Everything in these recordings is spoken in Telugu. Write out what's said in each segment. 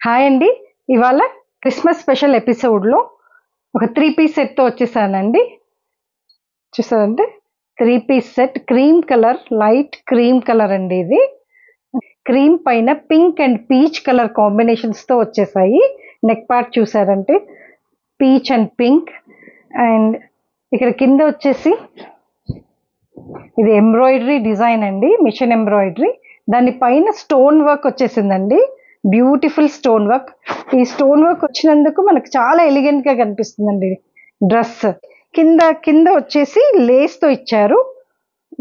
హాయ్ అండి. ఇవాళ క్రిస్మస్ స్పెషల్ ఎపిసోడ్లో ఒక 3 పీస్ సెట్తో వచ్చేసానండి. చూసారంటే 3 piece set cream colour, light cream colour అండి. ఇది క్రీమ్ పైన పింక్ అండ్ పీచ్ కలర్ కాంబినేషన్స్తో వచ్చేసాయి. నెక్ పార్ట్ చూసారంటే పీచ్ అండ్ పింక్, అండ్ ఇక్కడ కింద వచ్చేసి ఇది ఎంబ్రాయిడరీ డిజైన్ అండి, మిషన్ ఎంబ్రాయిడరీ. దానిపైన స్టోన్ వర్క్ వచ్చేసిందండి, బ్యూటిఫుల్ స్టోన్ వర్క్. ఈ స్టోన్ వర్క్ వచ్చినందుకు మనకు చాలా ఎలిగెంట్గా కనిపిస్తుందండి డ్రెస్. కింద కింద వచ్చేసి లేస్తో ఇచ్చారు,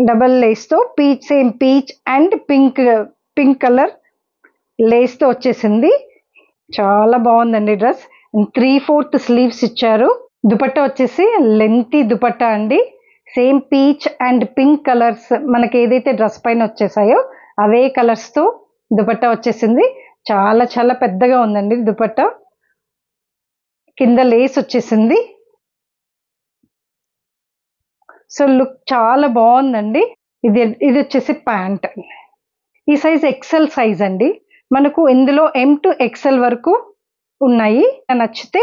డబల్ లేస్తో same peach and pink colour లేస్తో వచ్చేసింది. చాలా బాగుందండి డ్రెస్. 3/4 స్లీవ్స్ ఇచ్చారు. దుపట్టా వచ్చేసి లెంతీ దుపట్టా అండి, same peach and pink colours మనకి ఏదైతే డ్రెస్ పైన వచ్చేసాయో అవే కలర్స్తో దుపట్టా వచ్చేసింది. చాలా చాలా పెద్దగా ఉందండి దుపట్టా. కింద లేస్ వచ్చేసింది. సో లుక్ చాలా బాగుందండి. ఇది ఇది వచ్చేసి ప్యాంట్. ఈ సైజ్ ఎక్సెల్ సైజ్ అండి. మనకు ఇందులో M to XL వరకు ఉన్నాయి. నచ్చితే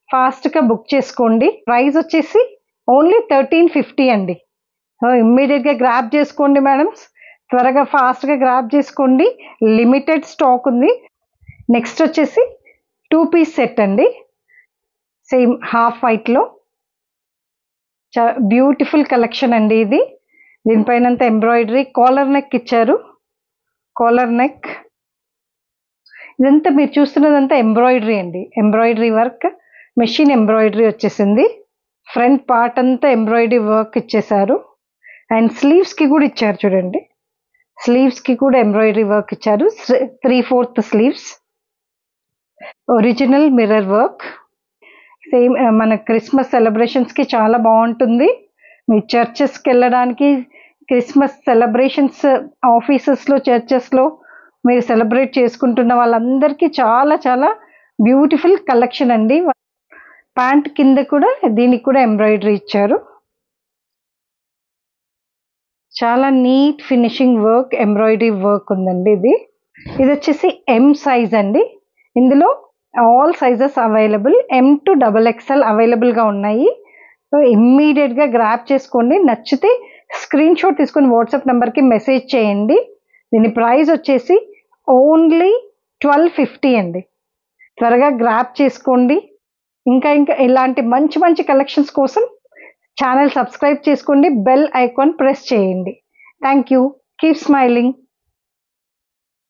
ఫాస్ట్గా బుక్ చేసుకోండి. ప్రైస్ వచ్చేసి ఓన్లీ 1350 అండి. ఇమ్మీడియట్గా గ్రాప్ చేసుకోండి మేడమ్స్, త్వరగా ఫాస్ట్గా గ్రాప్ చేసుకోండి, లిమిటెడ్ స్టాక్ ఉంది. నెక్స్ట్ వచ్చేసి 2 పీస్ సెట్ అండి, సేమ్ హాఫ్ వైట్లో. బ్యూటిఫుల్ కలెక్షన్ అండి ఇది. దీనిపైన ఎంబ్రాయిడరీ, కాలర్ నెక్ ఇచ్చారు. కాలర్ నెక్ ఇదంతా మీరు చూస్తున్నదంతా ఎంబ్రాయిడరీ అండి, ఎంబ్రాయిడరీ వర్క్, మెషిన్ ఎంబ్రాయిడరీ వచ్చేసింది. ఫ్రంట్ పార్ట్ అంతా ఎంబ్రాయిడరీ వర్క్ ఇచ్చేసారు. అండ్ స్లీవ్స్కి కూడా ఇచ్చారు చూడండి, స్లీవ్స్కి కూడా ఎంబ్రాయిడరీ వర్క్ ఇచ్చారు. 3/4 sleeves, original mirror work. Same మన క్రిస్మస్ సెలబ్రేషన్స్కి చాలా బాగుంటుంది. మీ చర్చెస్కి వెళ్ళడానికి, క్రిస్మస్ సెలబ్రేషన్స్ ఆఫీసెస్లో, చర్చెస్లో మీరు సెలబ్రేట్ చేసుకుంటున్న వాళ్ళందరికీ చాలా చాలా బ్యూటిఫుల్ కలెక్షన్ అండి. ప్యాంట్ కింద కూడా దీనికి కూడా ఎంబ్రాయిడరీ ఇచ్చారు. చాలా neat finishing work, embroidery work ఉందండి. ఇది వచ్చేసి M సైజ్ అండి. ఇందులో all sizes available, M to XXL అవైలబుల్గా ఉన్నాయి. సో ఇమ్మీడియట్గా గ్రాప్ చేసుకోండి. నచ్చితే స్క్రీన్ షాట్ తీసుకొని వాట్సాప్ నెంబర్కి మెసేజ్ చేయండి. దీని ప్రైస్ వచ్చేసి ఓన్లీ 1250 అండి. త్వరగా గ్రాప్ చేసుకోండి. ఇంకా ఇలాంటి మంచి మంచి కలెక్షన్స్ కోసం ఛానల్ సబ్స్క్రైబ్ చేసుకోండి, బెల్ ఐకాన్ ప్రెస్ చేయండి. Thank you. Keep smiling.